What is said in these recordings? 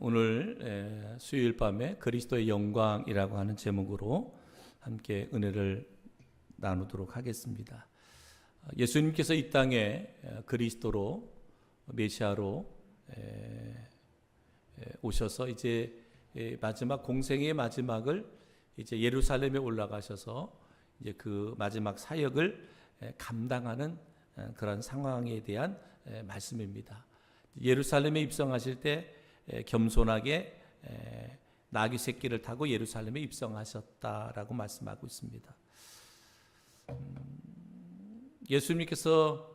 오늘 수요일 밤에 그리스도의 영광이라고 하는 제목으로 함께 은혜를 나누도록 하겠습니다. 예수님께서 이 땅에 그리스도로 메시아로 오셔서 이제 마지막 공생의 마지막을 이제 예루살렘에 올라가셔서 이제 그 마지막 사역을 감당하는 그런 상황에 대한 말씀입니다. 예루살렘에 입성하실 때 겸손하게 나귀 새끼를 타고 예루살렘에 입성하셨다라고 말씀하고 있습니다. 예수님께서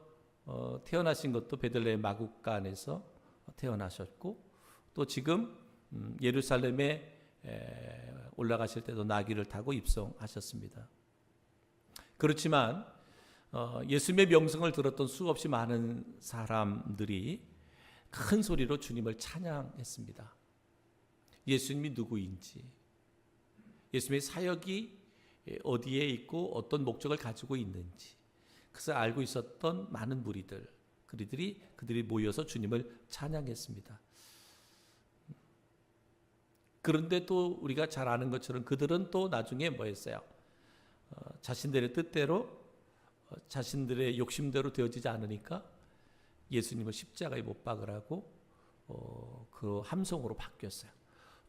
태어나신 것도 베들레헴 마구간에서 태어나셨고 또 지금 예루살렘에 올라가실 때도 나귀를 타고 입성하셨습니다. 그렇지만 예수님의 명성을 들었던 수없이 많은 사람들이 큰 소리로 주님을 찬양했습니다. 예수님이 누구인지, 예수님의 사역이 어디에 있고 어떤 목적을 가지고 있는지 그것을 알고 있었던 많은 무리들, 그들이 모여서 주님을 찬양했습니다. 그런데 또 우리가 잘 아는 것처럼 그들은 또 나중에 뭐 했어요? 자신들의 뜻대로 자신들의 욕심대로 되어지지 않으니까 예수님을 십자가에 못 박으라고 그 함성으로 바뀌었어요.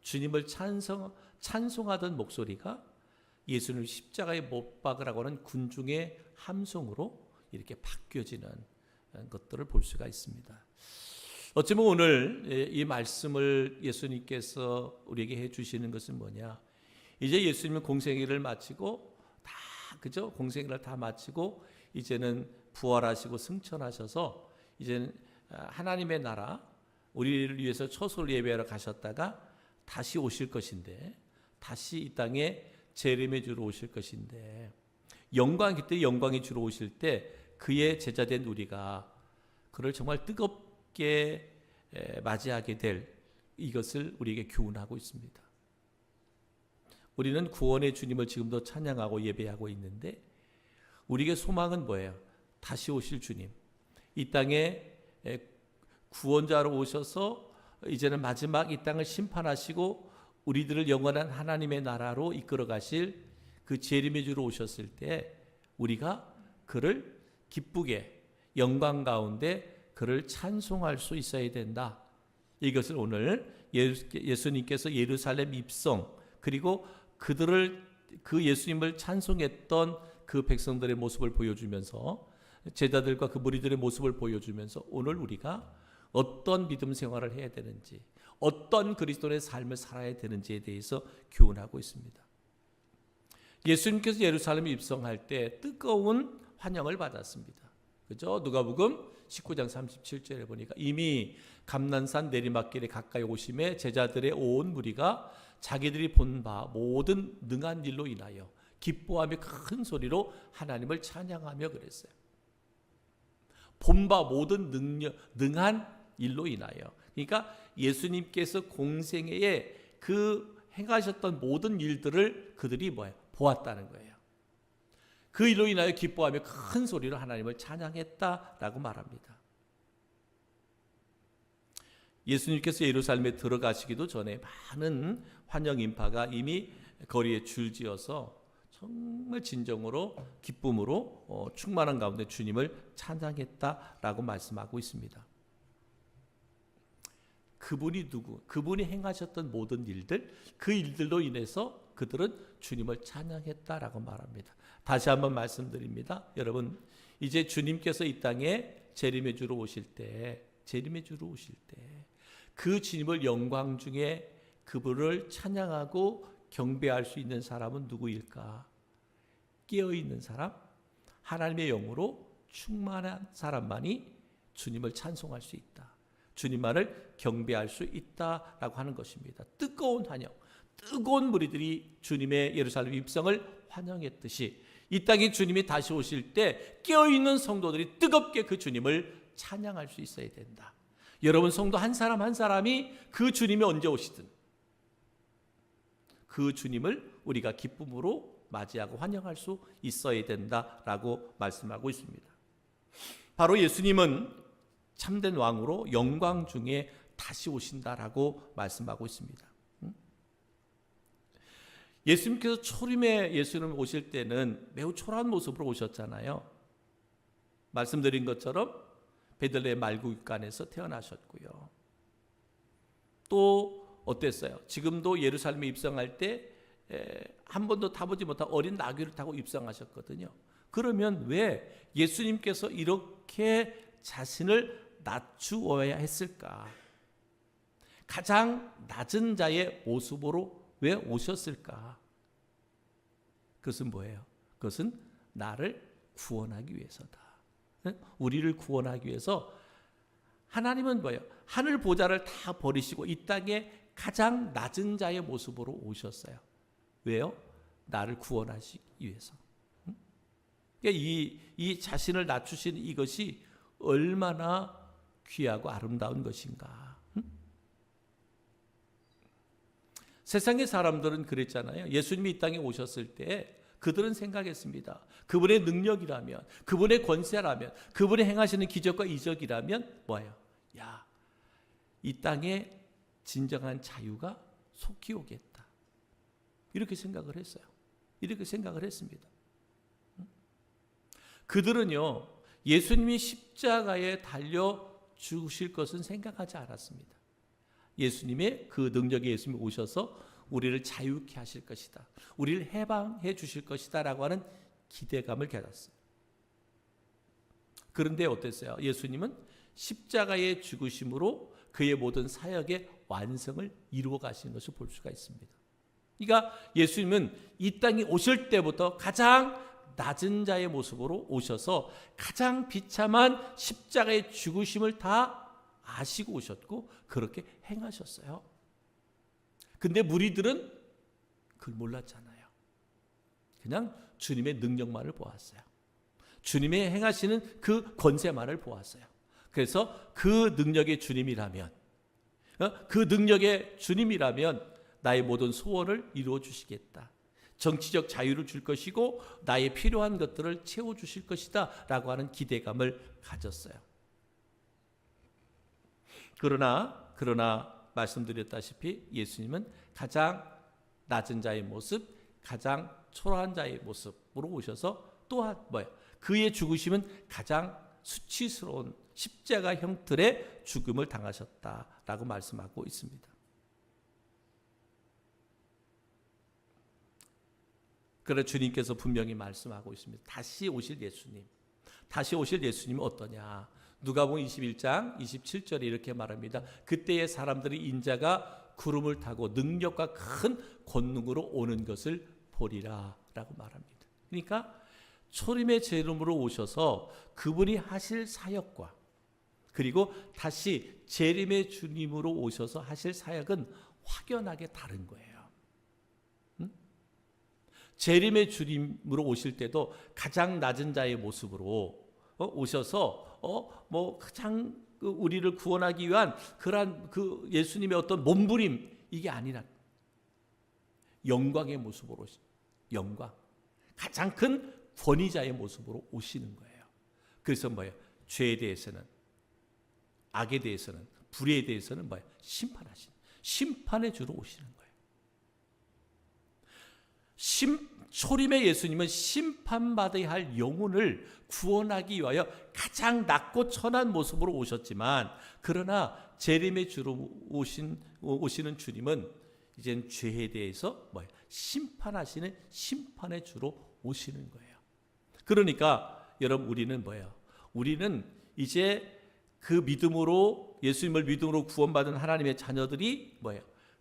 주님을 찬송하던 목소리가 예수님을 십자가에 못 박으라고 하는 군중의 함성으로 이렇게 바뀌어지는 것들을 볼 수가 있습니다. 어쩌면 오늘 이 말씀을 예수님께서 우리에게 해주시는 것은 뭐냐? 이제 예수님은 공생애를 마치고 공생애를 다 마치고 이제는 부활하시고 승천하셔서 이제는 하나님의 나라, 우리를 위해서 초설 예배하러 가셨다가 다시 오실 것인데, 다시 이 땅에 재림의 주로 오실 것인데, 그때 영광의 주로 오실 때 그의 제자된 우리가 그를 정말 뜨겁게 맞이하게 될 이것을 우리에게 교훈하고 있습니다. 우리는 구원의 주님을 지금도 찬양하고 예배하고 있는데 우리에게 소망은 뭐예요? 다시 오실 주님, 이 땅에 구원자로 오셔서 이제는 마지막 이 땅을 심판하시고 우리들을 영원한 하나님의 나라로 이끌어 가실 그 재림의 주로 오셨을 때 우리가 그를 기쁘게 영광 가운데 그를 찬송할 수 있어야 된다. 이것을 오늘 예수님께서 예루살렘 입성, 그리고 그 예수님을 찬송했던 그 백성들의 모습을 보여주면서, 제자들과 그 무리들의 모습을 보여주면서 오늘 우리가 어떤 믿음 생활을 해야 되는지, 어떤 그리스도의 삶을 살아야 되는지에 대해서 교훈하고 있습니다. 예수님께서 예루살렘에 입성할 때 뜨거운 환영을 받았습니다. 그죠? 누가복음 19장 37절에 보니까 이미 감난산 내리막길에 가까이 오심에 제자들의 온 무리가 자기들이 본 바 모든 능한 일로 인하여 기뻐하며 큰 소리로 하나님을 찬양하며 그랬어요. 본 바 모든 능한 일로 인하여. 그러니까 예수님께서 공생애에 그 행하셨던 모든 일들을 그들이 보았다는 거예요. 그 일로 인하여 기뻐하며 큰 소리로 하나님을 찬양했다라고 말합니다. 예수님께서 예루살렘에 들어가시기도 전에 많은 환영 인파가 이미 거리에 줄지어서 정말 진정으로 기쁨으로 충만한 가운데 주님을 찬양했다라고 말씀하고 있습니다. 그분이 행하셨던 모든 일들, 그 일들로 인해서 그들은 주님을 찬양했다라고 말합니다. 다시 한번 말씀드립니다. 여러분, 이제 주님께서 이 땅에 재림의 주로 오실 때 그 주님을 영광 중에 그분을 찬양하고 경배할 수 있는 사람은 누구일까? 깨어있는 사람, 하나님의 영으로 충만한 사람만이 주님을 찬송할 수 있다. 주님만을 경배할 수 있다라고 하는 것입니다. 뜨거운 환영, 뜨거운 무리들이 주님의 예루살렘 입성을 환영했듯이 이 땅에 주님이 다시 오실 때 깨어있는 성도들이 뜨겁게 그 주님을 찬양할 수 있어야 된다. 여러분, 성도 한 사람 한 사람이 그 주님이 언제 오시든 그 주님을 우리가 기쁨으로 맞이하고 환영할 수 있어야 된다라고 말씀하고 있습니다. 바로 예수님은 참된 왕으로 영광 중에 다시 오신다라고 말씀하고 있습니다. 예수님께서 초림에 예수님 오실 때는 매우 초라한 모습으로 오셨잖아요. 말씀드린 것처럼 베들레헴 말구간에서 태어나셨고요. 또 어땠어요? 지금도 예루살렘에 입성할 때 한 번도 타보지 못한 어린 나귀를 타고 입성하셨거든요. 그러면 왜 예수님께서 이렇게 자신을 낮추어야 했을까? 가장 낮은 자의 모습으로 왜 오셨을까? 그것은 뭐예요? 그것은 나를 구원하기 위해서다. 우리를 구원하기 위해서 하나님은 뭐예요? 하늘 보좌를 다 버리시고 이 땅에 가장 낮은 자의 모습으로 오셨어요. 왜요? 나를 구원하시기 위해서. 그러니까 이 자신을 낮추신 이것이 얼마나 귀하고 아름다운 것인가. 세상의 사람들은 그랬잖아요. 예수님이 이 땅에 오셨을 때 그들은 생각했습니다. 그분의 능력이라면, 그분의 권세라면, 그분이 행하시는 기적과 이적이라면 뭐예요? 야, 이 땅에 진정한 자유가 속히 오겠다. 이렇게 생각을 했어요. 이렇게 생각을 했습니다. 그들은요, 예수님이 십자가에 달려 죽으실 것은 생각하지 않았습니다. 예수님의 그 능력의 예수님이 오셔서 우리를 자유케 하실 것이다. 우리를 해방해 주실 것이다 라고 하는 기대감을 가졌어요. 그런데 어땠어요? 예수님은 십자가의 죽으심으로 그의 모든 사역의 완성을 이루어 가시는 것을 볼 수가 있습니다. 그러니까 예수님은 이 땅에 오실 때부터 가장 낮은 자의 모습으로 오셔서 가장 비참한 십자가의 죽으심을 다 아시고 오셨고 그렇게 행하셨어요. 근데 무리들은 그걸 몰랐잖아요. 그냥 주님의 능력만을 보았어요. 주님의 행하시는 그 권세만을 보았어요. 그래서 그 능력의 주님이라면 나의 모든 소원을 이루어 주시겠다. 정치적 자유를 줄 것이고 나의 필요한 것들을 채워주실 것이다 라고 하는 기대감을 가졌어요. 그러나 말씀드렸다시피 예수님은 가장 낮은 자의 모습, 가장 초라한 자의 모습으로 오셔서 또한 그의 죽으심은 가장 수치스러운 십자가 형틀의 죽음을 당하셨다라고 말씀하고 있습니다. 그러나 주님께서 분명히 말씀하고 있습니다. 다시 오실 예수님이 어떠냐? 누가복음 21장 27절에 이렇게 말합니다. 그때의 사람들이 인자가 구름을 타고 능력과 큰 권능으로 오는 것을 보리라 라고 말합니다. 그러니까 초림의 재림으로 오셔서 그분이 하실 사역과 그리고 다시 재림의 주님으로 오셔서 하실 사역은 확연하게 다른 거예요. 재림의 주님으로 오실 때도 가장 낮은 자의 모습으로 오셔서 가장 우리를 구원하기 위한 그러한 그 예수님의 어떤 몸부림 이게 아니라 영광의 모습으로 영광 가장 큰 권위자의 모습으로 오시는 거예요. 그래서 죄에 대해서는 악에 대해서는 불의에 대해서는 심판의 주로 오시는 거예요. 초림의 예수님은 심판받아야 할 영혼을 구원하기 위하여 가장 낮고 천한 모습으로 오셨지만 그러나 재림의 주로 오시는 주님은 이제는 죄에 대해서 심판하시는 심판의 주로 오시는 거예요. 그러니까 여러분 우리는 이제 그 믿음으로 예수님을 믿음으로 구원받은 하나님의 자녀들이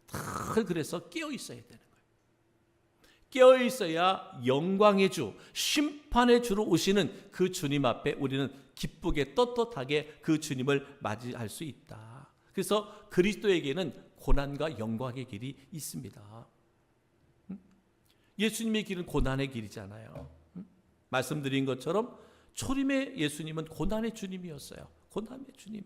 다 그래서 깨어 있어야 되는 거예요. 깨어 있어야 영광의 주, 심판의 주로 오시는 그 주님 앞에 우리는 기쁘게 떳떳하게 그 주님을 맞이할 수 있다. 그래서 그리스도에게는 고난과 영광의 길이 있습니다. 예수님의 길은 고난의 길이잖아요. 말씀드린 것처럼 초림의 예수님은 고난의 주님이었어요. 고난의 주님.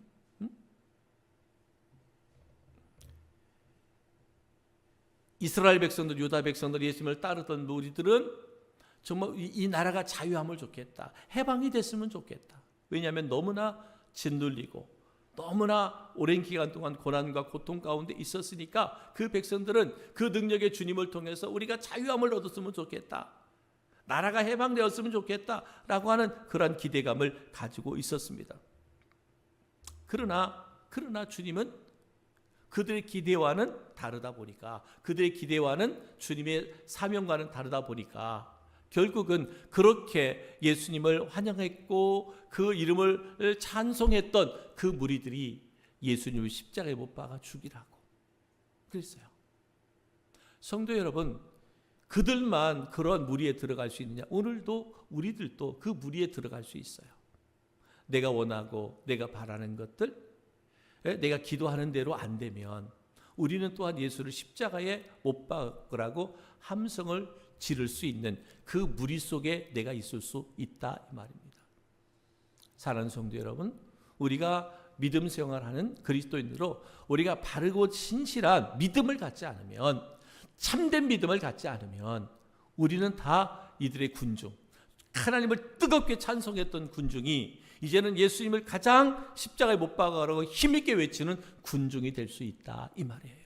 이스라엘 백성들, 유다 백성들, 예수님을 따르던 무리들은 정말 이 나라가 자유함을 좋겠다. 해방이 됐으면 좋겠다. 왜냐하면 너무나 짓눌리고 너무나 오랜 기간 동안 고난과 고통 가운데 있었으니까 그 백성들은 그 능력의 주님을 통해서 우리가 자유함을 얻었으면 좋겠다, 나라가 해방되었으면 좋겠다라고 하는 그런 기대감을 가지고 있었습니다. 그러나 주님은 그들의 기대와는 다르다 보니까, 그들의 기대와는 주님의 사명과는 다르다 보니까 결국은 그렇게 예수님을 환영했고 그 이름을 찬송했던 그 무리들이 예수님을 십자가에 못 박아 죽이라고 그랬어요. 성도 여러분, 그들만 그런 무리에 들어갈 수 있느냐? 오늘도 우리들도 그 무리에 들어갈 수 있어요. 내가 원하고 내가 바라는 것들, 내가 기도하는 대로 안 되면 우리는 또한 예수를 십자가에 못 박으라고 함성을 지를 수 있는 그 무리 속에 내가 있을 수 있다 이 말입니다. 사랑하는 성도 여러분, 우리가 믿음 생활하는 그리스도인으로 우리가 바르고 신실한 믿음을 갖지 않으면, 참된 믿음을 갖지 않으면 우리는 다 이들의 군중, 하나님을 뜨겁게 찬송했던 군중이 이제는 예수님을 가장 십자가에 못 박아라고 힘있게 외치는 군중이 될 수 있다 이 말이에요.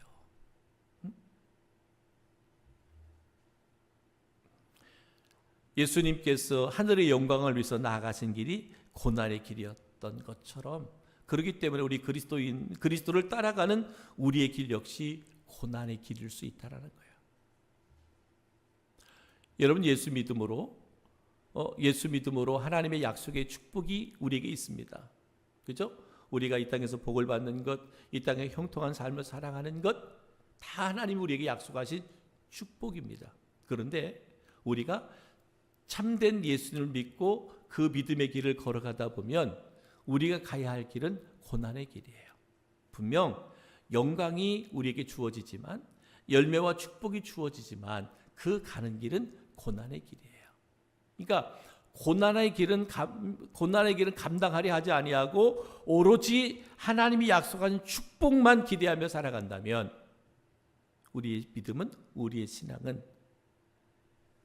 예수님께서 하늘의 영광을 위해서 나아가신 길이 고난의 길이었던 것처럼, 그렇기 때문에 우리 그리스도를 따라가는 우리의 길 역시 고난의 길일 수 있다라는 거예요. 여러분, 예수 믿음으로 하나님의 약속의 축복이 우리에게 있습니다. 그죠? 우리가 이 땅에서 복을 받는 것, 이 땅에 형통한 삶을 살아가는 것, 다 하나님이 우리에게 약속하신 축복입니다. 그런데 우리가 참된 예수님을 믿고 그 믿음의 길을 걸어가다 보면 우리가 가야 할 길은 고난의 길이에요. 분명 영광이 우리에게 주어지지만, 열매와 축복이 주어지지만 그 가는 길은 고난의 길이에요. 그러니까 고난의 길은 감당하려 하지 아니하고 오로지 하나님이 약속하신 축복만 기대하며 살아간다면 우리의 믿음은, 우리의 신앙은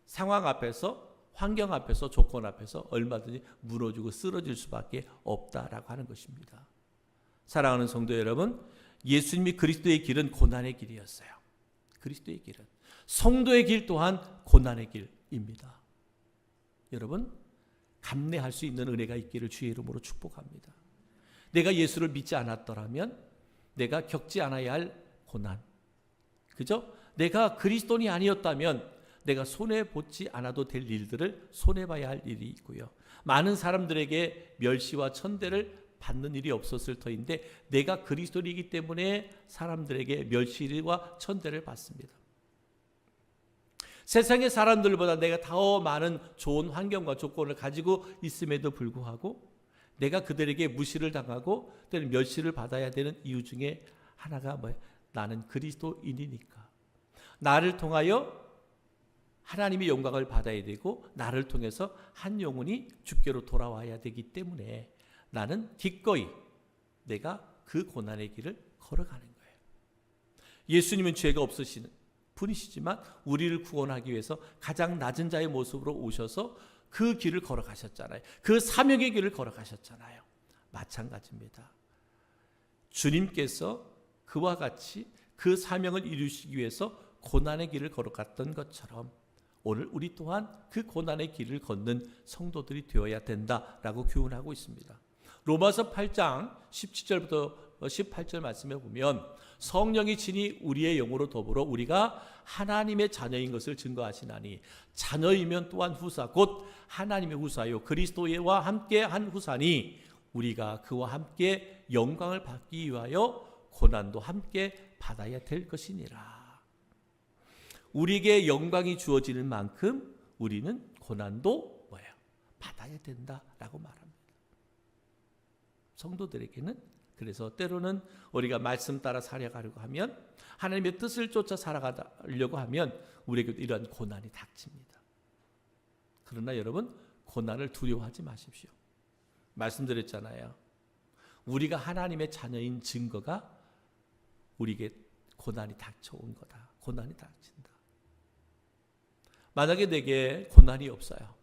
상황 앞에서, 환경 앞에서, 조건 앞에서 얼마든지 무너지고 쓰러질 수밖에 없다라고 하는 것입니다. 사랑하는 성도 여러분, 예수님이 그리스도의 길은 고난의 길이었어요. 그리스도의 길은, 성도의 길 또한 고난의 길입니다. 여러분, 감내할 수 있는 은혜가 있기를 주의 이름으로 축복합니다. 내가 예수를 믿지 않았더라면 내가 겪지 않아야 할 고난, 그죠? 내가 그리스도인이 아니었다면 내가 손해보지 않아도 될 일들을 손해봐야 할 일이 있고요. 많은 사람들에게 멸시와 천대를 받는 일이 없었을 터인데 내가 그리스도인이기 때문에 사람들에게 멸시와 천대를 받습니다. 세상의 사람들보다 내가 더 많은 좋은 환경과 조건을 가지고 있음에도 불구하고 내가 그들에게 무시를 당하고 또는 멸시를 받아야 되는 이유 중에 하나가 뭐예요? 나는 그리스도인이니까. 나를 통하여 하나님의 영광을 받아야 되고 나를 통해서 한 영혼이 주께로 돌아와야 되기 때문에 나는 기꺼이 내가 그 고난의 길을 걸어가는 거예요. 예수님은 죄가 없으시는 분이시지만 우리를 구원하기 위해서 가장 낮은 자의 모습으로 오셔서 그 길을 걸어가셨잖아요. 그 사명의 길을 걸어가셨잖아요. 마찬가지입니다. 주님께서 그와 같이 그 사명을 이루시기 위해서 고난의 길을 걸어갔던 것처럼 오늘 우리 또한 그 고난의 길을 걷는 성도들이 되어야 된다라고 교훈하고 있습니다. 로마서 8장 17절부터 18절 말씀에 보면 성령이 친히 우리의 영으로 더불어 우리가 하나님의 자녀인 것을 증거하시나니 자녀이면 또한 후사 곧 하나님의 후사요 그리스도와 함께 한 후사니 우리가 그와 함께 영광을 받기 위하여 고난도 함께 받아야 될 것이니라. 우리에게 영광이 주어지는 만큼 우리는 고난도 뭐예요? 받아야 된다라고 말합니다. 성도들에게는 그래서 때로는 우리가 말씀 따라 살아가려고 하면 하나님의 뜻을 쫓아 살아가려고 하면 우리에게도 이러한 고난이 닥칩니다. 그러나 여러분 고난을 두려워하지 마십시오. 말씀드렸잖아요. 우리가 하나님의 자녀인 증거가 우리에게 고난이 닥쳐온 거다. 고난이 닥친다. 만약에 내게 고난이 없어요.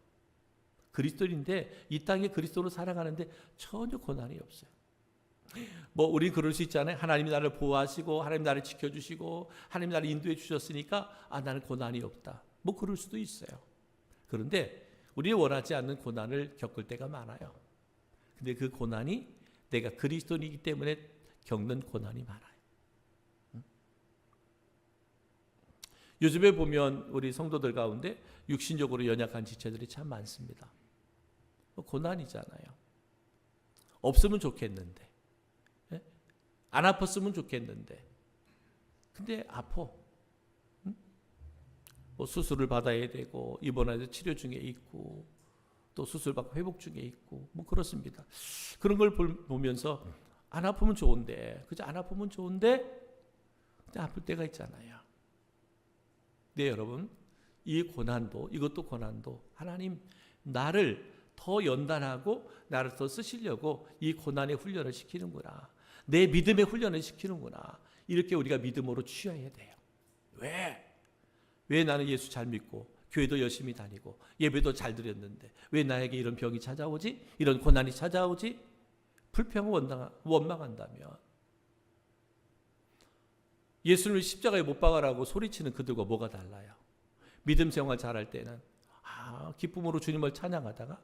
그리스도인인데 이 땅에 그리스도로 살아가는데 전혀 고난이 없어요. 뭐 우리 그럴 수 있잖아요. 하나님이 나를 보호하시고 하나님 나를 지켜주시고 하나님 나를 인도해 주셨으니까 나는 고난이 없다. 뭐 그럴 수도 있어요. 그런데 우리는 원하지 않는 고난을 겪을 때가 많아요. 근데 그 고난이 내가 그리스도인이기 때문에 겪는 고난이 많아요. 요즘에 보면 우리 성도들 가운데 육신적으로 연약한 지체들이 참 많습니다. 고난이잖아요. 없으면 좋겠는데, 안 아팠으면 좋겠는데, 근데 아파. 뭐 수술을 받아야 되고 입원해서 치료 중에 있고 또 수술 받고 회복 중에 있고 뭐 그렇습니다. 그런 걸 보면서 안 아프면 좋은데, 그저 안 아프면 좋은데 근데 아플 때가 있잖아요. 네, 여러분, 이 고난도, 이것도 고난도 하나님 나를 더 연단하고 나를 더 쓰시려고 이 고난의 훈련을 시키는구나. 내 믿음의 훈련을 시키는구나. 이렇게 우리가 믿음으로 취해야 돼요. 왜 나는 예수 잘 믿고 교회도 열심히 다니고 예배도 잘 드렸는데 왜 나에게 이런 병이 찾아오지? 이런 고난이 찾아오지? 불평을 원망한다면 예수님을 십자가에 못 박아라고 소리치는 그들과 뭐가 달라요? 믿음 생활 잘할 때는 기쁨으로 주님을 찬양하다가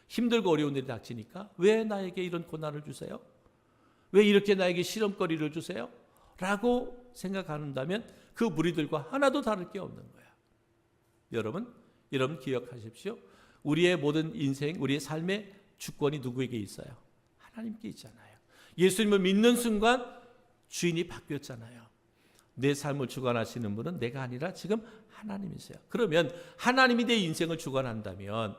힘들고 어려운 일이 닥치니까 왜 나에게 이런 고난을 주세요? 왜 이렇게 나에게 시험거리를 주세요? 라고 생각한다면 그 무리들과 하나도 다를 게 없는 거예요. 여러분 기억하십시오. 우리의 모든 인생, 우리의 삶의 주권이 누구에게 있어요? 하나님께 있잖아요. 예수님을 믿는 순간 주인이 바뀌었잖아요. 내 삶을 주관하시는 분은 내가 아니라 지금 하나님이세요. 그러면 하나님이 내 인생을 주관한다면,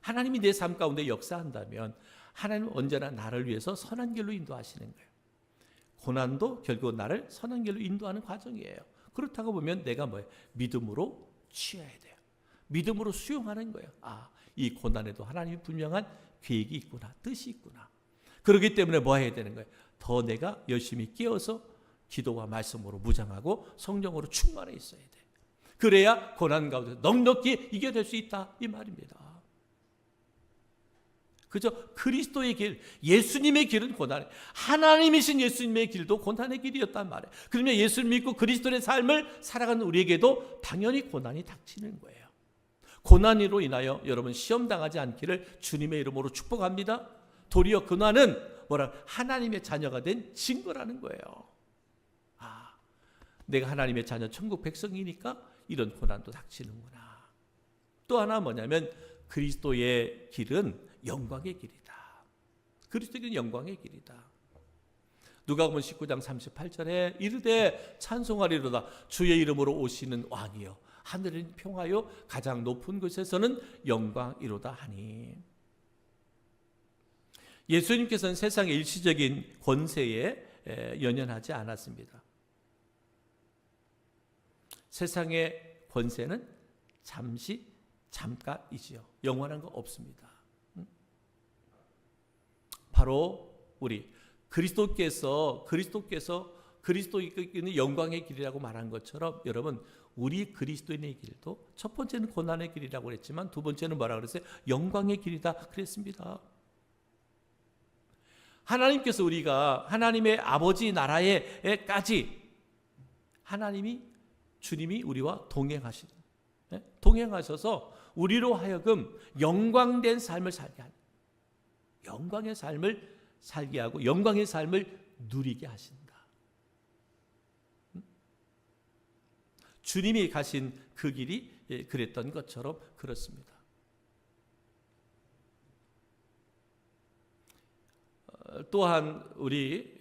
하나님이 내 삶 가운데 역사한다면 하나님은 언제나 나를 위해서 선한 길로 인도하시는 거예요. 고난도 결국 나를 선한 길로 인도하는 과정이에요. 그렇다고 보면 내가 믿음으로 취해야 돼요. 믿음으로 수용하는 거예요. 이 고난에도 하나님이 분명한 계획이 있구나, 뜻이 있구나. 그렇기 때문에 뭐 해야 되는 거예요? 더 내가 열심히 깨어서 기도와 말씀으로 무장하고 성령으로 충만해 있어야 돼. 그래야 고난 가운데 넉넉히 이겨낼 수 있다, 이 말입니다. 그저 그리스도의 길, 예수님의 길은 고난이, 하나님이신 예수님의 길도 고난의 길이었단 말이에요. 그러면 예수를 믿고 그리스도의 삶을 살아가는 우리에게도 당연히 고난이 닥치는 거예요. 고난으로 인하여 여러분 시험당하지 않기를 주님의 이름으로 축복합니다. 도리어 고난은 하나님의 자녀가 된 증거라는 거예요. 내가 하나님의 자녀, 천국 백성이니까 이런 고난도 닥치는구나. 또 하나 뭐냐면 그리스도의 길은 영광의 길이다. 그리스도의 길은 영광의 길이다. 누가복음 19장 38절에 이르되 찬송하리로다 주의 이름으로 오시는 왕이여 하늘은 평화요 가장 높은 곳에서는 영광이로다 하니. 예수님께서는 세상의 일시적인 권세에 연연하지 않았습니다. 세상의 권세는 잠깐이지요. 영원한 거 없습니다. 바로 우리 그리스도께서 그리스도인의 영광의 길이라고 말한 것처럼 여러분 우리 그리스도인의 길도 첫 번째는 고난의 길이라고 그랬지만 두 번째는 뭐라 그랬어요? 영광의 길이다 그랬습니다. 하나님께서 우리가 하나님의 아버지 나라에까지 주님이 우리와 동행하셔서 우리로 하여금 영광된 삶을 살게 하는, 영광의 삶을 살게 하고 영광의 삶을 누리게 하신다. 주님이 가신 그 길이 그랬던 것처럼 그렇습니다. 또한 우리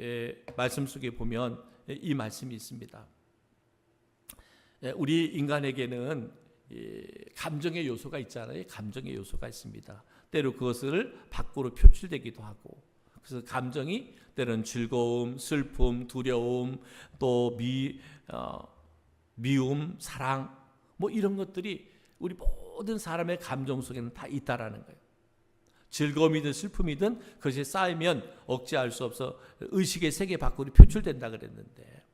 말씀 속에 보면 이 말씀이 있습니다. 우리 인간에게는 감정의 요소가 있잖아요. 감정의 요소가 있습니다. 때로 그것을 밖으로 표출되기도 하고, 그래서 감정이 때로는 즐거움, 슬픔, 두려움, 또 미움, 사랑 뭐 이런 것들이 우리 모든 사람의 감정 속에는 다 있다라는 거예요. 즐거움이든 슬픔이든 그것이 쌓이면 억제할 수 없어 의식의 세계 밖으로 표출된다 그랬는데,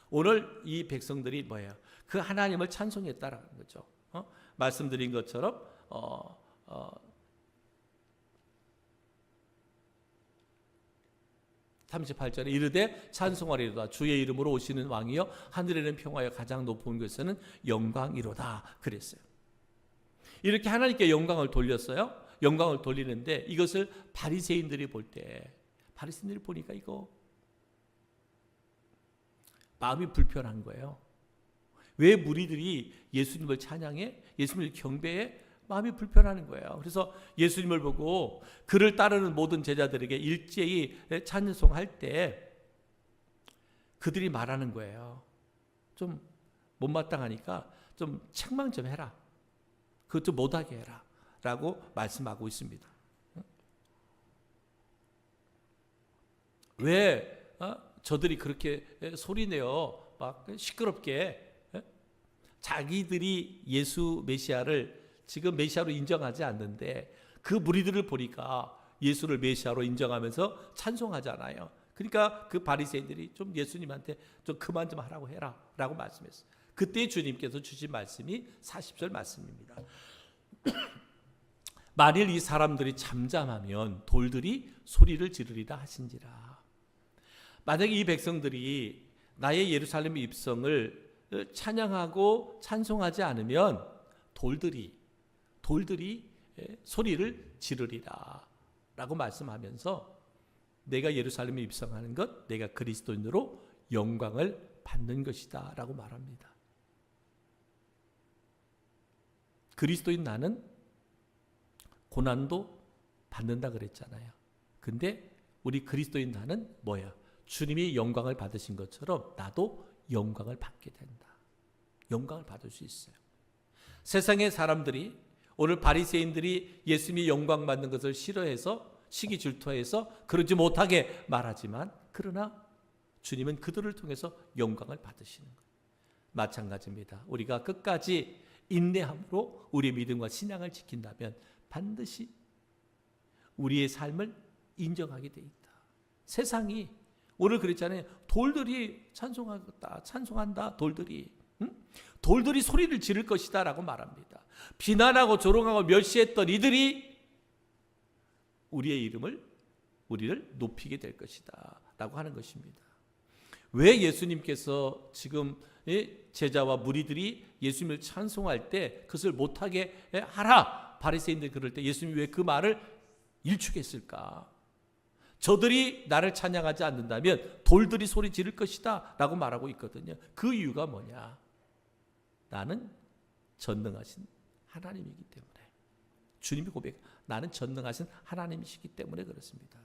오늘 이 백성들이 뭐예요? 그 하나님을 찬송했다라는 거죠. 말씀드린 것처럼 38절에 이르되 찬송하리로다. 주의 이름으로 오시는 왕이여 하늘에는 평화여 가장 높은 곳에서는 영광이로다. 그랬어요. 이렇게 하나님께 영광을 돌렸어요. 영광을 돌리는데 이것을 바리새인들이 볼 때, 바리새인들이 보니까 이거 마음이 불편한 거예요. 왜 무리들이 예수님을 찬양해? 예수님을 경배해? 마음이 불편하는 거예요. 그래서 예수님을 보고 그를 따르는 모든 제자들에게 일제히 찬송할 때 그들이 말하는 거예요. 좀 못마땅하니까 좀 책망 좀 해라. 그것 좀 못하게 해라. 라고 말씀하고 있습니다. 왜 저들이 그렇게 소리내어 막 시끄럽게 자기들이 예수 메시아를 지금 메시아로 인정하지 않는데 그 무리들을 보니까 예수를 메시아로 인정하면서 찬송하잖아요. 그러니까 그 바리새인들이 좀 예수님한테 좀 그만 좀 하라고 해라 라고 말씀했어요. 그때 주님께서 주신 말씀이 40절 말씀입니다. 만일 이 사람들이 잠잠하면 돌들이 소리를 지르리라 하신지라. 만약에 이 백성들이 나의 예루살렘 입성을 찬양하고 찬송하지 않으면 돌들이 소리를 지르리라 라고 말씀하면서 내가 예루살렘에 입성하는 것, 내가 그리스도인으로 영광을 받는 것이다 라고 말합니다. 그리스도인 나는 고난도 받는다 그랬잖아요. 근데 우리 그리스도인 나는 뭐야? 주님이 영광을 받으신 것처럼 나도 영광을 받게 된다. 영광을 받을 수 있어요. 세상의 사람들이 오늘 바리새인들이 예수님이 영광 받는 것을 싫어해서 시기 질투해서 그러지 못하게 말하지만 그러나 주님은 그들을 통해서 영광을 받으시는 거예요. 마찬가지입니다. 우리가 끝까지 인내함으로 우리의 믿음과 신앙을 지킨다면 반드시 우리의 삶을 인정하게 돼 있다. 세상이 오늘 그랬잖아요. 돌들이 찬송한다. 돌들이 소리를 지를 것이다 라고 말합니다. 비난하고 조롱하고 멸시했던 이들이 우리를 높이게 될 것이다 라고 하는 것입니다. 왜 예수님께서 지금 제자와 무리들이 예수님을 찬송할 때 그것을 못하게 하라, 바리새인들이 그럴 때 예수님이 왜 그 말을 일축했을까? 저들이 나를 찬양하지 않는다면 돌들이 소리 지를 것이다 라고 말하고 있거든요. 그 이유가 뭐냐? 나는 전능하신 하나님이기 때문에. 주님이 고백, 나는 전능하신 하나님이시기 때문에 그렇습니다.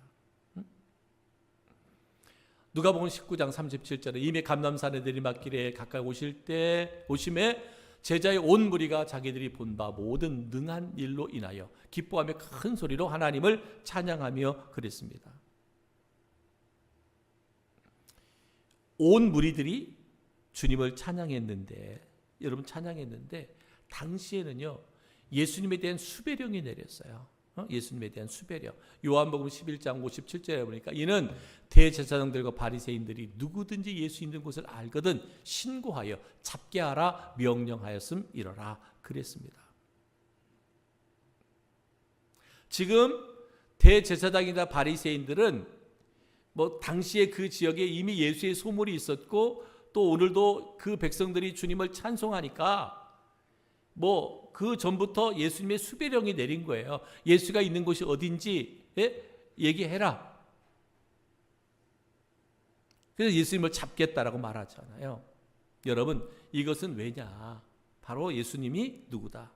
누가복음 19장 37절에 이미 감람산에 내리막길에 가까이 오심에 제자의 온 무리가 자기들이 본 바 모든 능한 일로 인하여 기뻐하며 큰 소리로 하나님을 찬양하며 그랬습니다. 온 무리들이 주님을 찬양했는데, 여러분 찬양했는데 당시에는요 예수님에 대한 수배령이 내렸어요. 예수님에 대한 수배령. 요한복음 11장 57절에 보니까 이는 대제사장들과 바리새인들이 누구든지 예수 있는 곳을 알거든 신고하여 잡게 하라 명령하였음이러라 그랬습니다. 지금 대제사장이나 바리새인들은 뭐 당시에 그 지역에 이미 예수의 소물이 있었고 또 오늘도 그 백성들이 주님을 찬송하니까 뭐 그 전부터 예수님의 수배령이 내린 거예요. 예수가 있는 곳이 어딘지 얘기해라. 그래서 예수님을 잡겠다라고 말하잖아요. 여러분 이것은 왜냐? 바로 예수님이 누구다?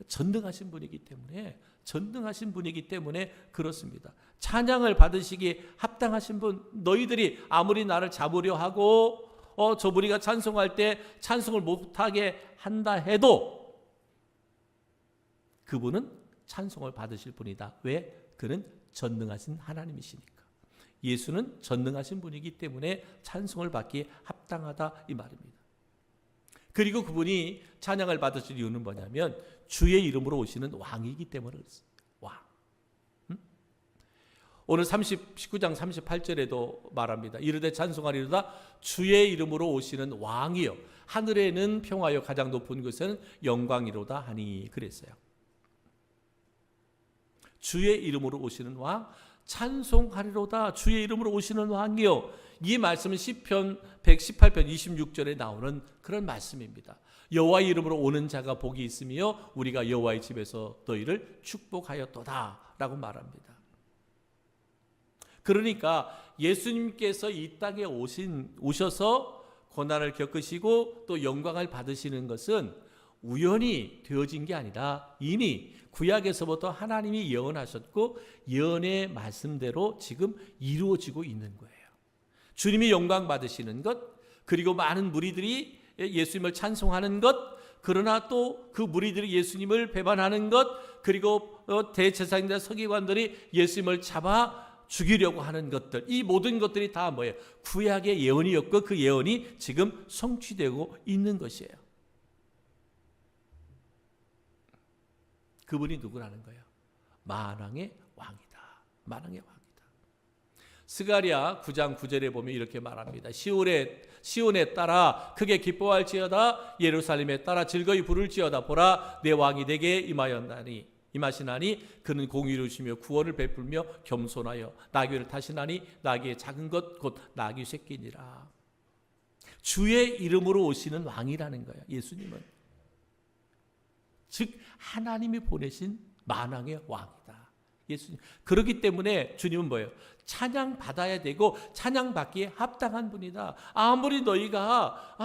전능하신 분이기 때문에 그렇습니다. 찬양을 받으시기에 합당하신 분, 너희들이 아무리 나를 잡으려 하고 저 무리가 찬송할 때 찬송을 못하게 한다 해도 그분은 찬송을 받으실 분이다. 왜? 그는 전능하신 하나님이시니까. 예수는 전능하신 분이기 때문에 찬송을 받기에 합당하다 이 말입니다. 그리고 그분이 찬양을 받으실 이유는 뭐냐면 주의 이름으로 오시는 왕이기 때문에 그렇습니다. 왕. 오늘 19장 38절에도 말합니다. 이르되 찬송하리로다 주의 이름으로 오시는 왕이요 하늘에는 평화요 가장 높은 곳에는 영광이로다 하니 그랬어요. 주의 이름으로 오시는 왕, 찬송하리로다 주의 이름으로 오시는 왕이요. 이 말씀은 시편 118편 26절에 나오는 그런 말씀입니다. 여호와의 이름으로 오는 자가 복이 있으며 우리가 여호와의 집에서 너희를 축복하였도다 라고 말합니다. 그러니까 예수님께서 이 땅에 오셔서 고난을 겪으시고 또 영광을 받으시는 것은 우연히 되어진 게 아니라 이미 구약에서부터 하나님이 예언하셨고 예언의 말씀대로 지금 이루어지고 있는 거예요. 주님이 영광 받으시는 것, 그리고 많은 무리들이 예수님을 찬송하는 것, 그러나 또 그 무리들이 예수님을 배반하는 것, 그리고 대제사장들 서기관들이 예수님을 잡아 죽이려고 하는 것들, 이 모든 것들이 다 뭐예요? 구약의 예언이었고 그 예언이 지금 성취되고 있는 것이에요. 그분이 누구라는 거예요? 만왕의 왕이다. 만왕의 왕이다. 스가랴 9장 9절에 보면 이렇게 말합니다. 시온에 따라 크게 기뻐할지어다. 예루살렘에 따라 즐거이 부를지어다. 보라 내 왕이 내게 임하시나니 그는 공의로우시며 구원을 베풀며 겸손하여 나귀를 타시나니 나귀의 작은 것 곧 나귀 새끼니라. 주의 이름으로 오시는 왕이라는 거예요. 예수님은 즉 하나님이 보내신 만왕의 왕이다. 예수님. 그렇기 때문에 주님은 뭐예요? 찬양 받아야 되고 찬양 받기에 합당한 분이다. 아무리 너희가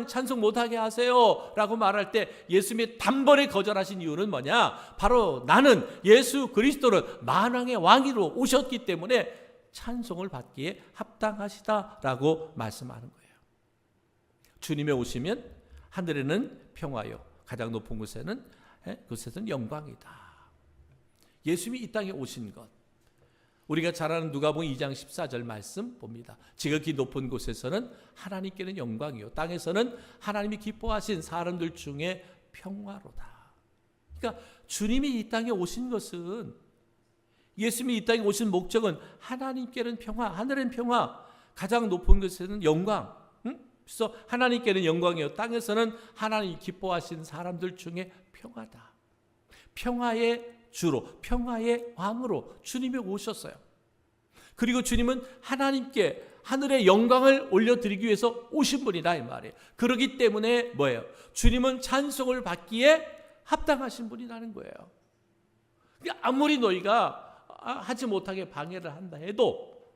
찬송 못하게 하세요 라고 말할 때 예수님이 단번에 거절하신 이유는 뭐냐? 바로 나는 예수 그리스도는 만왕의 왕으로 오셨기 때문에 찬송을 받기에 합당하시다라고 말씀하는 거예요. 주님의 오시면 하늘에는 평화요, 가장 높은 곳에는 영광이다. 예수님이 이 땅에 오신 것, 우리가 잘 아는 누가복음 2장 14절 말씀 봅니다. 지극히 높은 곳에서는 하나님께는 영광이요 땅에서는 하나님이 기뻐하신 사람들 중에 평화로다. 그러니까 주님이 이 땅에 오신 것은, 예수님이 이 땅에 오신 목적은 하나님께는 평화, 하늘엔 평화, 가장 높은 곳에서는 영광. 그래서 하나님께는 영광이요 땅에서는 하나님이 기뻐하신 사람들 중에 평화다. 평화의 주로, 평화의 왕으로 주님이 오셨어요. 그리고 주님은 하나님께 하늘의 영광을 올려드리기 위해서 오신 분이다 이 말이에요. 그렇기 때문에 뭐예요? 주님은 찬송을 받기에 합당하신 분이라는 거예요. 아무리 너희가 하지 못하게 방해를 한다 해도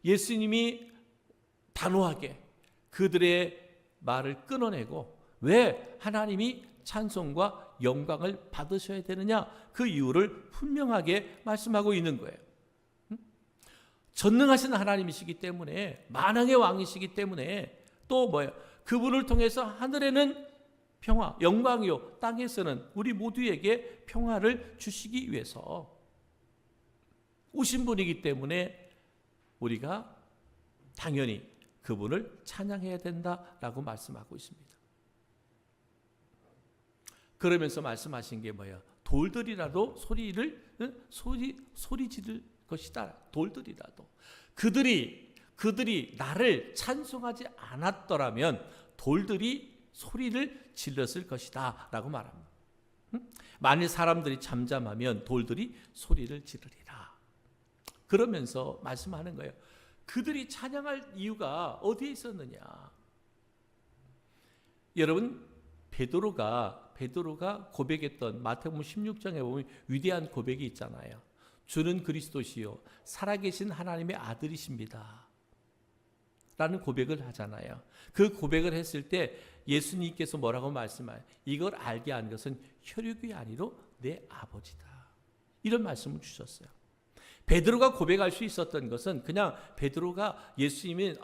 예수님이 단호하게 그들의 말을 끊어내고 왜 하나님이 찬송과 영광을 받으셔야 되느냐, 그 이유를 분명하게 말씀하고 있는 거예요. 전능하신 하나님이시기 때문에, 만왕의 왕이시기 때문에, 또 뭐예요? 그분을 통해서 하늘에는 평화, 영광이요 땅에서는 우리 모두에게 평화를 주시기 위해서 오신 분이기 때문에 우리가 당연히 그분을 찬양해야 된다라고 말씀하고 있습니다. 그러면서 말씀하신 게 뭐예요? 돌들이라도 소리 지를 것이다. 돌들이라도 그들이 나를 찬송하지 않았더라면 돌들이 소리를 질렀을 것이다 라고 말합니다. 만일 사람들이 잠잠하면 돌들이 소리를 지르리라. 그러면서 말씀하는 거예요. 그들이 찬양할 이유가 어디에 있었느냐? 여러분, 베드로가 고백했던 마태복음 16장에 보면 위대한 고백이 있잖아요. 주는 그리스도시요 살아계신 하나님의 아들이십니다 라는 고백을 하잖아요. 그 고백을 했을 때 예수님께서 뭐라고 말씀하세요? 이걸 알게 한 것은 혈육이 아니로 내 아버지다. 이런 말씀을 주셨어요. 베드로가 고백할 수 있었던 것은 그냥 베드로가 예수님이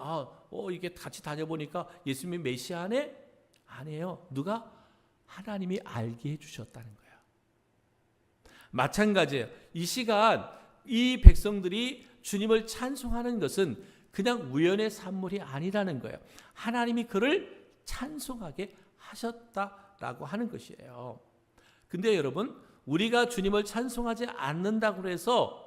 이게 같이 다녀보니까 예수님이 메시아네? 아니에요. 누가? 하나님이 알게 해주셨다는 거예요. 마찬가지예요. 이 시간 이 백성들이 주님을 찬송하는 것은 그냥 우연의 산물이 아니라는 거예요. 하나님이 그를 찬송하게 하셨다라고 하는 것이에요. 근데 여러분, 우리가 주님을 찬송하지 않는다고 해서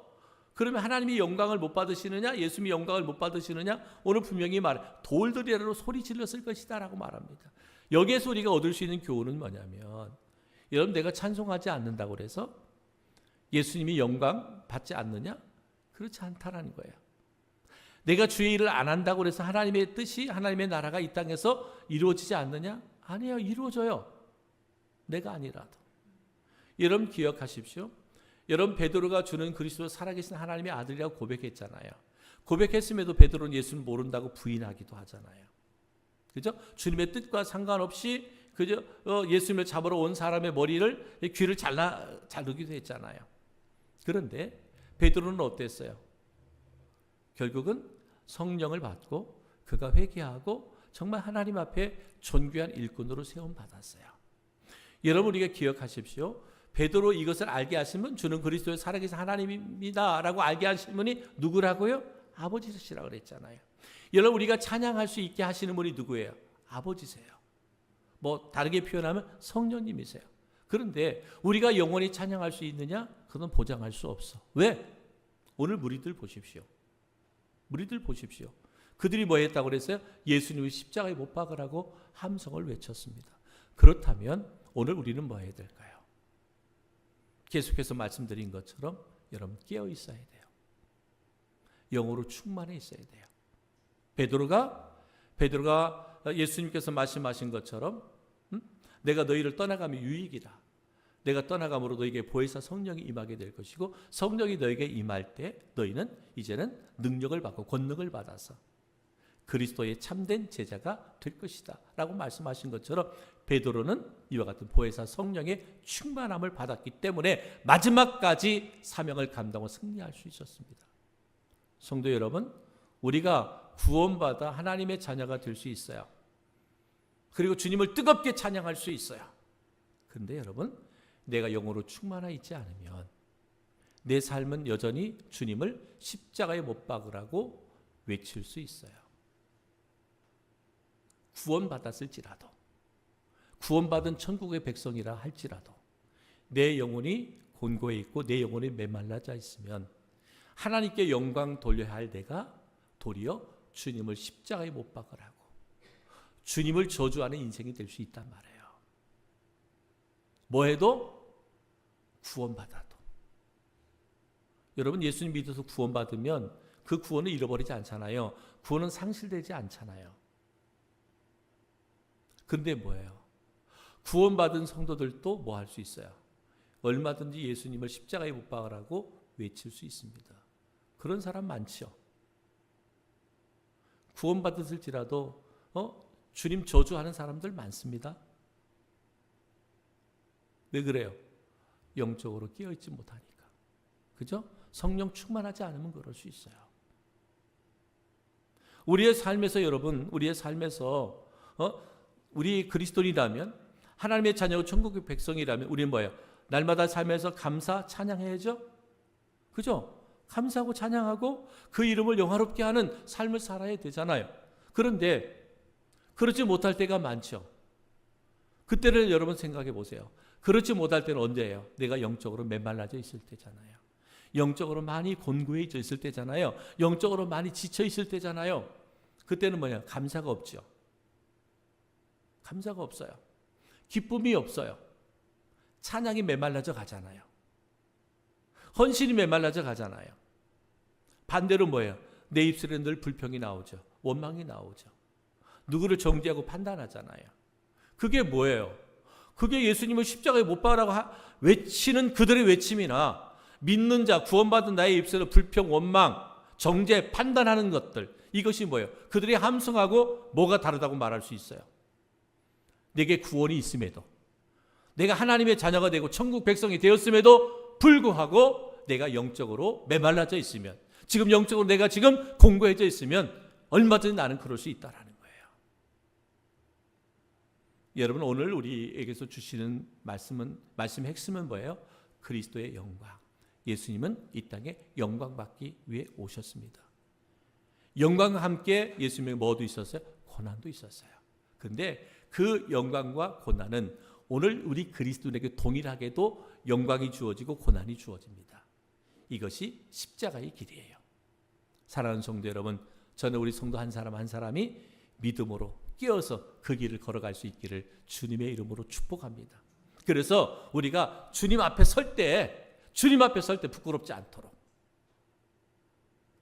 그러면 하나님이 영광을 못 받으시느냐? 예수님이 영광을 못 받으시느냐? 오늘 분명히 돌들이라도 소리 질렀을 것이다 라고 말합니다. 여기에서 우리가 얻을 수 있는 교훈은 뭐냐면, 여러분, 내가 찬송하지 않는다고 해서 예수님이 영광 받지 않느냐? 그렇지 않다라는 거예요. 내가 주의 일을 안 한다고 해서 하나님의 뜻이, 하나님의 나라가 이 땅에서 이루어지지 않느냐? 아니에요. 이루어져요. 내가 아니라도. 여러분 기억하십시오. 여러분 베드로가 주는 그리스도 살아계신 하나님의 아들이라고 고백했잖아요. 고백했음에도 베드로는 예수를 모른다고 부인하기도 하잖아요. 그죠? 주님의 뜻과 상관없이 그죠? 예수님을 잡으러 온 사람의 머리를, 귀를 자르기도 했잖아요. 그런데 베드로는 어땠어요? 결국은 성령을 받고 그가 회개하고 정말 하나님 앞에 존귀한 일꾼으로 세움 받았어요. 여러분 우리가 기억하십시오. 베드로 이것을 알게 하신 분, 주는 그리스도의 살아계신 하나님입니다라고 알게 하신 분이 누구라고요? 아버지시라고 그랬잖아요. 여러분 우리가 찬양할 수 있게 하시는 분이 누구예요? 아버지세요. 뭐 다르게 표현하면 성령님이세요. 그런데 우리가 영원히 찬양할 수 있느냐? 그건 보장할 수 없어. 왜? 오늘 무리들 보십시오. 무리들 보십시오. 그들이 뭐 했다고 그랬어요? 예수님을 십자가에 못 박으라고 함성을 외쳤습니다. 그렇다면 오늘 우리는 뭐 해야 될까요? 계속해서 말씀드린 것처럼 여러분 깨어 있어야 돼요. 영으로 충만해 있어야 돼요. 베드로가 예수님께서 말씀하신 것처럼 내가 너희를 떠나가면 유익이다. 내가 떠나감으로 너에게 보혜사 성령이 임하게 될 것이고 성령이 너에게 임할 때 너희는 이제는 능력을 받고 권능을 받아서 그리스도의 참된 제자가 될 것이다 라고 말씀하신 것처럼 베드로는 이와 같은 보혜사 성령의 충만함을 받았기 때문에 마지막까지 사명을 감당하고 승리할 수 있었습니다. 성도 여러분, 우리가 구원받아 하나님의 자녀가 될 수 있어요. 그리고 주님을 뜨겁게 찬양할 수 있어요. 그런데 여러분, 내가 영으로 충만하 있지 않으면 내 삶은 여전히 주님을 십자가에 못 박으라고 외칠 수 있어요. 구원받았을지라도, 구원받은 천국의 백성이라 할지라도 내 영혼이 곤고해 있고 내 영혼이 메말라져 있으면 하나님께 영광 돌려야 할 내가 도리어 주님을 십자가에 못 박으라고 주님을 저주하는 인생이 될 수 있단 말이에요. 뭐해도 구원받아도. 여러분 예수님 믿어서 구원받으면 그 구원을 잃어버리지 않잖아요. 구원은 상실되지 않잖아요. 근데 뭐예요? 구원받은 성도들도 뭐 할 수 있어요? 얼마든지 예수님을 십자가에 못 박으라고 외칠 수 있습니다. 그런 사람 많죠. 구원받았을지라도 주님 저주하는 사람들 많습니다. 왜 그래요? 영적으로 깨어있지 못하니까. 그죠? 성령 충만하지 않으면 그럴 수 있어요. 우리의 삶에서 여러분, 우리의 삶에서 우리 그리스도인이라면 하나님의 자녀고 천국의 백성이라면 우리는 뭐예요? 날마다 삶에서 감사 찬양해야죠. 그죠? 감사하고 찬양하고 그 이름을 영화롭게 하는 삶을 살아야 되잖아요. 그런데 그렇지 못할 때가 많죠. 그때를 여러분 생각해 보세요. 그렇지 못할 때는 언제예요? 내가 영적으로 메말라져 있을 때잖아요. 영적으로 많이 곤고해져 있을 때잖아요. 영적으로 많이 지쳐 있을 때잖아요. 그때는 뭐냐? 감사가 없죠. 감사가 없어요. 기쁨이 없어요. 찬양이 메말라져 가잖아요. 헌신이 메말라져 가잖아요. 반대로 뭐예요? 내 입술에 늘 불평이 나오죠. 원망이 나오죠. 누구를 정죄하고 판단하잖아요. 그게 뭐예요? 그게 예수님을 십자가에 못 박으라고 외치는 그들의 외침이나 믿는 자, 구원받은 나의 입술에 불평, 원망, 정죄, 판단하는 것들, 이것이 뭐예요? 그들이 함성하고 뭐가 다르다고 말할 수 있어요? 내게 구원이 있음에도, 내가 하나님의 자녀가 되고 천국 백성이 되었음에도 불구하고 내가 영적으로 메말라져 있으면, 지금 영적으로 내가 지금 공고해져 있으면 얼마든지 나는 그럴 수 있다라는 거예요. 여러분 오늘 우리에게서 주시는 말씀의 핵심은 뭐예요? 그리스도의 영광. 예수님은 이 땅에 영광 받기 위해 오셨습니다. 영광과 함께 예수님의 뭐도 있었어요? 고난도 있었어요. 그런데 그 영광과 고난은 오늘 우리 그리스도인에게 동일하게도 영광이 주어지고 고난이 주어집니다. 이것이 십자가의 길이에요. 사랑하는 성도 여러분, 저는 우리 성도 한 사람 한 사람이 믿음으로 깨어서 그 길을 걸어갈 수 있기를 주님의 이름으로 축복합니다. 그래서 우리가 주님 앞에 설 때 부끄럽지 않도록,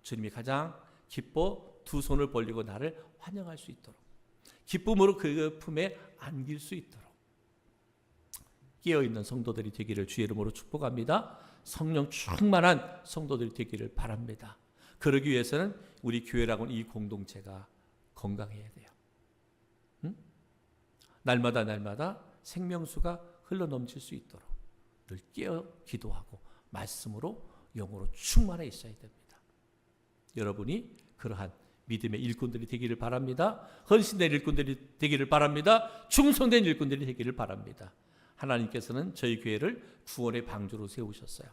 주님이 가장 기뻐 두 손을 벌리고 나를 환영할 수 있도록, 기쁨으로 그 품에 안길 수 있도록 깨어있는 성도들이 되기를 주의 이름으로 축복합니다. 성령 충만한 성도들이 되기를 바랍니다. 그러기 위해서는 우리 교회라고는 이 공동체가 건강해야 돼요. 응? 날마다 생명수가 흘러넘칠 수 있도록 늘 깨어 기도하고 말씀으로 영으로 충만해 있어야 됩니다. 여러분이 그러한 믿음의 일꾼들이 되기를 바랍니다. 헌신된 일꾼들이 되기를 바랍니다. 충성된 일꾼들이 되기를 바랍니다. 하나님께서는 저희 교회를 구원의 방주로 세우셨어요.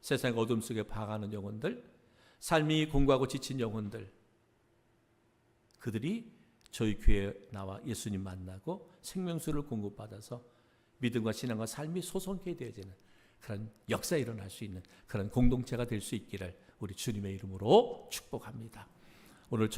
세상 어둠 속에 방황하는 영혼들, 삶이 공고하고 지친 영혼들, 그들이 저희 교회에 나와 예수님 만나고 생명수를 공급받아서 믿음과 신앙과 삶이 소성케 되어지는 그런 역사가 일어날 수 있는 그런 공동체가 될 수 있기를 우리 주님의 이름으로 축복합니다. 오늘